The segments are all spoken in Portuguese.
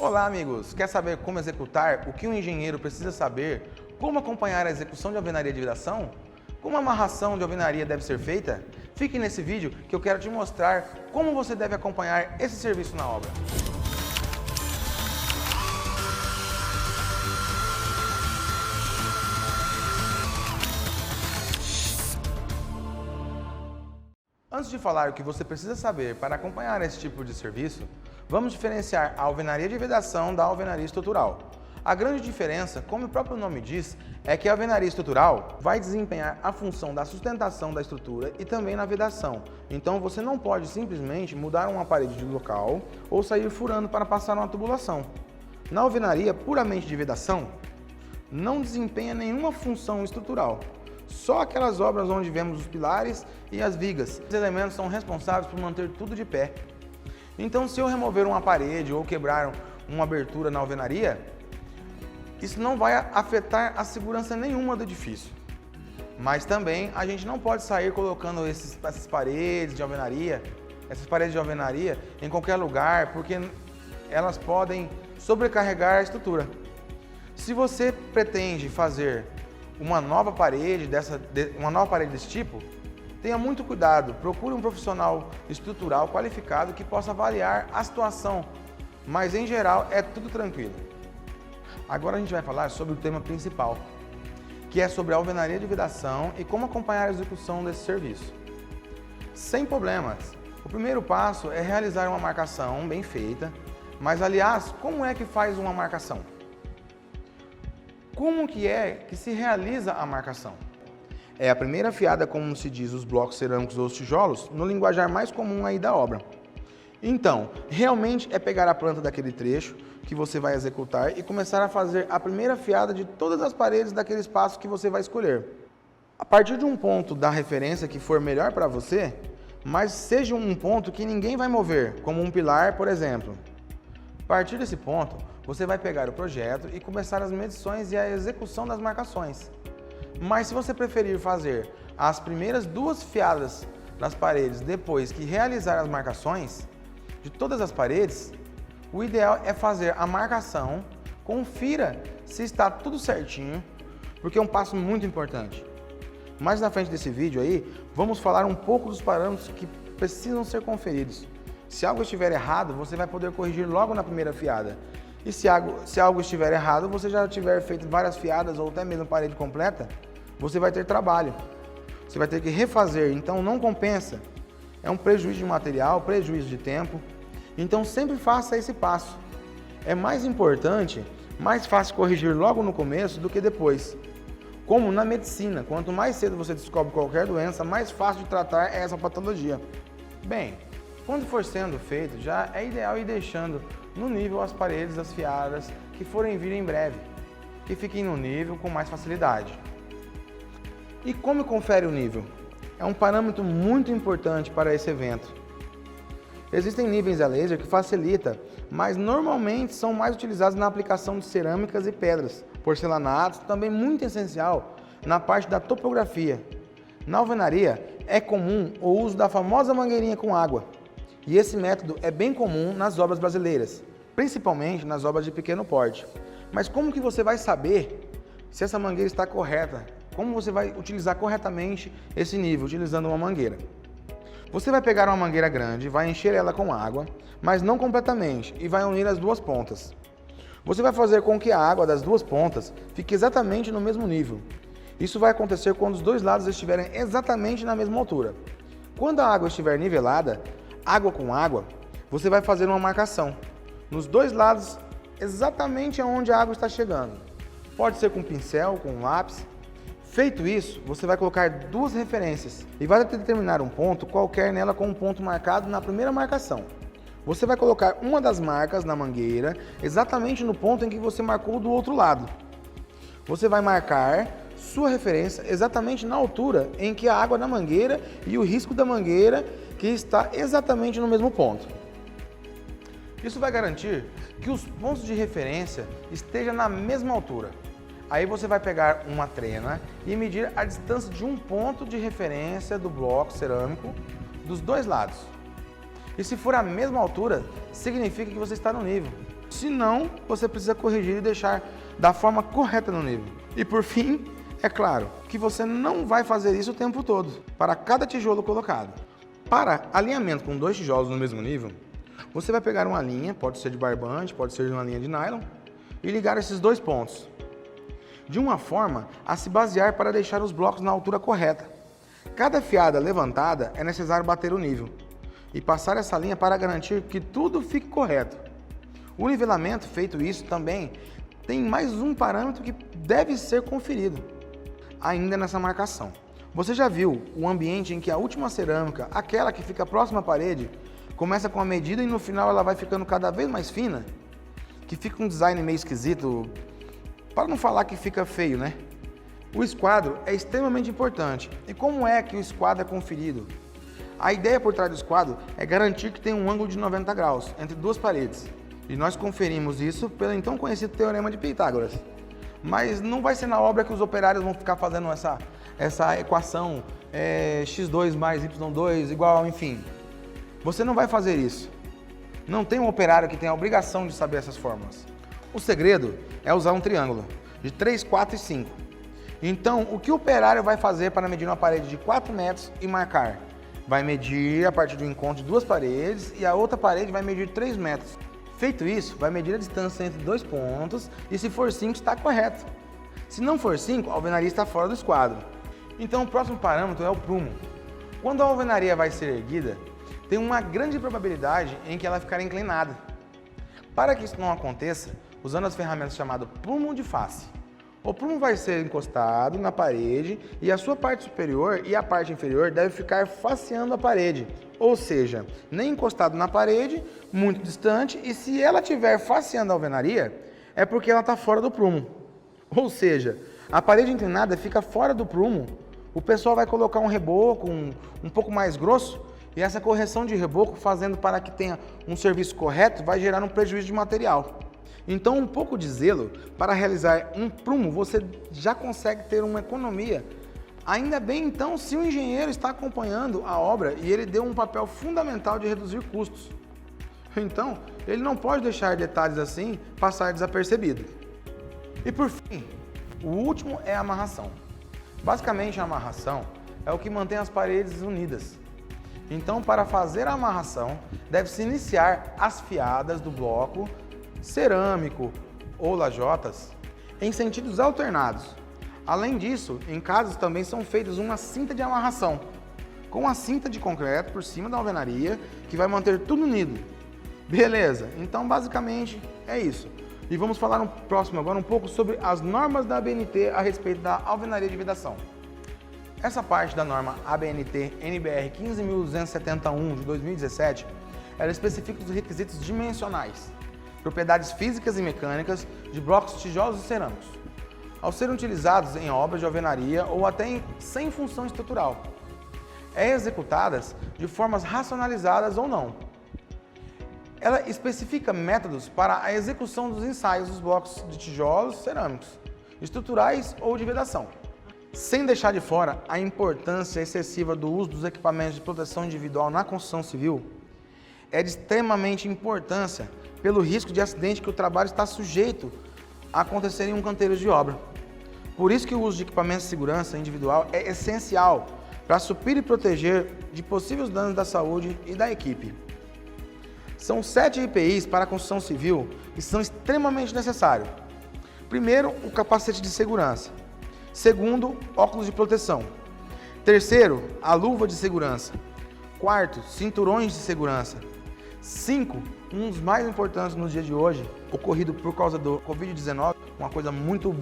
Olá, amigos! Quer saber como executar? O que um engenheiro precisa saber? Como acompanhar a execução de alvenaria de vidração? Como a amarração de alvenaria deve ser feita? Fique nesse vídeo que eu quero te mostrar como você deve acompanhar esse serviço na obra. Antes de falar o que você precisa saber para acompanhar esse tipo de serviço, vamos diferenciar a alvenaria de vedação da alvenaria estrutural. A grande diferença, como o próprio nome diz, é que a alvenaria estrutural vai desempenhar a função da sustentação da estrutura e também na vedação. Então você não pode simplesmente mudar uma parede de local ou sair furando para passar uma tubulação. Na alvenaria puramente de vedação, não desempenha nenhuma função estrutural. Só aquelas obras onde vemos os pilares e as vigas. Esses elementos são responsáveis por manter tudo de pé. Então, se eu remover uma parede ou quebrar uma abertura na alvenaria, isso não vai afetar a segurança nenhuma do edifício. Mas também a gente não pode sair colocando essas paredes de alvenaria, em qualquer lugar, porque elas podem sobrecarregar a estrutura. Se você pretende fazer uma nova parede desse tipo, tenha muito cuidado, procure um profissional estrutural qualificado que possa avaliar a situação, mas em geral é tudo tranquilo. Agora a gente vai falar sobre o tema principal, que é sobre a alvenaria de vedação e como acompanhar a execução desse serviço. Sem problemas, o primeiro passo é realizar uma marcação bem feita, mas aliás, como é que faz uma marcação? Como que é que se realiza a marcação? É a primeira afiada, como se diz, os blocos cerâmicos ou os tijolos, no linguajar mais comum aí da obra. Então, realmente é pegar a planta daquele trecho que você vai executar e começar a fazer a primeira afiada de todas as paredes daquele espaço que você vai escolher. A partir de um ponto da referência que for melhor para você, mas seja um ponto que ninguém vai mover, como um pilar, por exemplo. A partir desse ponto, você vai pegar o projeto e começar as medições e a execução das marcações. Mas se você preferir fazer as primeiras duas fiadas das paredes depois que realizar as marcações de todas as paredes, o ideal é fazer a marcação, confira se está tudo certinho, porque é um passo muito importante. Mais na frente desse vídeo aí, vamos falar um pouco dos parâmetros que precisam ser conferidos. Se algo estiver errado, você vai poder corrigir logo na primeira fiada. E se algo estiver errado, você já tiver feito várias fiadas ou até mesmo parede completa, você vai ter trabalho. Você vai ter que refazer, então não compensa. É um prejuízo de material, prejuízo de tempo. Então sempre faça esse passo. É mais importante, mais fácil corrigir logo no começo do que depois. Como na medicina, quanto mais cedo você descobre qualquer doença, mais fácil de tratar é essa patologia. Bem, quando for sendo feito, já é ideal ir deixando no nível as paredes das fiadas que forem vir em breve, que fiquem no nível com mais facilidade. E como confere o nível? É um parâmetro muito importante para esse evento. Existem níveis a laser que facilita, mas normalmente são mais utilizados na aplicação de cerâmicas e pedras, porcelanatos, também muito essencial na parte da topografia. Na alvenaria é comum o uso da famosa mangueirinha com água. E esse método é bem comum nas obras brasileiras, principalmente nas obras de pequeno porte. Mas como que você vai saber se essa mangueira está correta? Como você vai utilizar corretamente esse nível, utilizando uma mangueira? Você vai pegar uma mangueira grande, vai encher ela com água, mas não completamente, e vai unir as duas pontas. Você vai fazer com que a água das duas pontas fique exatamente no mesmo nível. Isso vai acontecer quando os dois lados estiverem exatamente na mesma altura. Quando a água estiver nivelada, água com água, você vai fazer uma marcação nos dois lados, exatamente aonde a água está chegando. Pode ser com pincel, com lápis. Feito isso, você vai colocar duas referências e vai determinar um ponto qualquer nela com um ponto marcado na primeira marcação. Você vai colocar uma das marcas na mangueira exatamente no ponto em que você marcou do outro lado. Você vai marcar sua referência exatamente na altura em que a água da mangueira e o risco da mangueira que está exatamente no mesmo ponto. Isso vai garantir que os pontos de referência estejam na mesma altura. Aí você vai pegar uma trena e medir a distância de um ponto de referência do bloco cerâmico dos dois lados. E se for a mesma altura, significa que você está no nível. Se não, você precisa corrigir e deixar da forma correta no nível. E por fim, é claro que você não vai fazer isso o tempo todo, para cada tijolo colocado. Para alinhamento com 2 tijolos no mesmo nível, você vai pegar uma linha, pode ser de barbante, pode ser de uma linha de nylon, e ligar esses 2 pontos, de uma forma a se basear para deixar os blocos na altura correta. Cada fiada levantada é necessário bater o nível e passar essa linha para garantir que tudo fique correto. O nivelamento, feito isso, também tem mais um parâmetro que deve ser conferido, ainda nessa marcação. Você já viu o ambiente em que a última cerâmica, aquela que fica próxima à parede, começa com a medida e no final ela vai ficando cada vez mais fina? Que fica um design meio esquisito, para não falar que fica feio, né? O esquadro é extremamente importante. E como é que o esquadro é conferido? A ideia por trás do esquadro é garantir que tem um ângulo de 90 graus entre 2 paredes. E nós conferimos isso pelo então conhecido Teorema de Pitágoras. Mas não vai ser na obra que os operários vão ficar fazendo essa equação x2 mais y2 igual, enfim. Você não vai fazer isso. Não tem um operário que tenha a obrigação de saber essas fórmulas. O segredo é usar um triângulo de 3, 4 e 5. Então, o que o operário vai fazer para medir uma parede de 4 metros e marcar? Vai medir a partir do encontro de 2 paredes e a outra parede vai medir 3 metros. Feito isso, vai medir a distância entre 2 pontos e se for 5 está correto. Se não for 5, a alvenaria está fora do esquadro. Então o próximo parâmetro é o prumo. Quando a alvenaria vai ser erguida, tem uma grande probabilidade em que ela ficará inclinada. Para que isso não aconteça, usando as ferramentas chamadas prumo de face. O prumo vai ser encostado na parede e a sua parte superior e a parte inferior devem ficar faceando a parede, ou seja, nem encostado na parede, muito distante, e se ela estiver faceando a alvenaria, é porque ela está fora do prumo. Ou seja, a parede inclinada fica fora do prumo, o pessoal vai colocar um reboco um pouco mais grosso, e essa correção de reboco, fazendo para que tenha um serviço correto, vai gerar um prejuízo de material. Então, um pouco de zelo para realizar um prumo, você já consegue ter uma economia. Ainda bem, então, se o engenheiro está acompanhando a obra e ele deu um papel fundamental de reduzir custos. Então, ele não pode deixar detalhes assim passar desapercebido. E por fim, o último é a amarração. Basicamente, a amarração é o que mantém as paredes unidas. Então, para fazer a amarração, deve-se iniciar as fiadas do bloco cerâmico ou lajotas em sentidos alternados. Além disso, em casas também são feitas uma cinta de amarração, com a cinta de concreto por cima da alvenaria, que vai manter tudo unido. Beleza, então basicamente é isso. E vamos falar no próximo agora um pouco sobre as normas da ABNT a respeito da alvenaria de vedação. Essa parte da norma ABNT NBR 15.271 de 2017, ela especifica os requisitos dimensionais, propriedades físicas e mecânicas de blocos, tijolos e cerâmicos, ao serem utilizados em obras de alvenaria ou até sem função estrutural, executadas de formas racionalizadas ou não. Ela especifica métodos para a execução dos ensaios dos blocos de tijolos cerâmicos, estruturais ou de vedação, sem deixar de fora a importância excessiva do uso dos equipamentos de proteção individual na construção civil. É de extremamente importância pelo risco de acidente que o trabalho está sujeito a acontecer em um canteiro de obra. Por isso que o uso de equipamentos de segurança individual é essencial para suprir e proteger de possíveis danos da saúde e da equipe. São 7 EPIs para a construção civil que são extremamente necessários. Primeiro, o capacete de segurança. Segundo, óculos de proteção. Terceiro, a luva de segurança. Quarto, cinturões de segurança. 5, um dos mais importantes nos dias de hoje, ocorrido por causa do Covid-19, uma coisa muito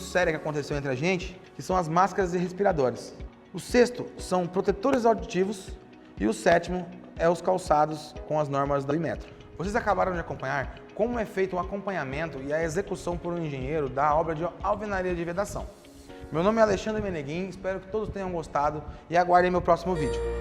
séria que aconteceu entre a gente, que são as máscaras e respiradores. O sexto são protetores auditivos e o sétimo é os calçados com as normas do Inmetro. Vocês acabaram de acompanhar como é feito o acompanhamento e a execução por um engenheiro da obra de alvenaria de vedação. Meu nome é Alexandre Meneguin, espero que todos tenham gostado e aguardem meu próximo vídeo.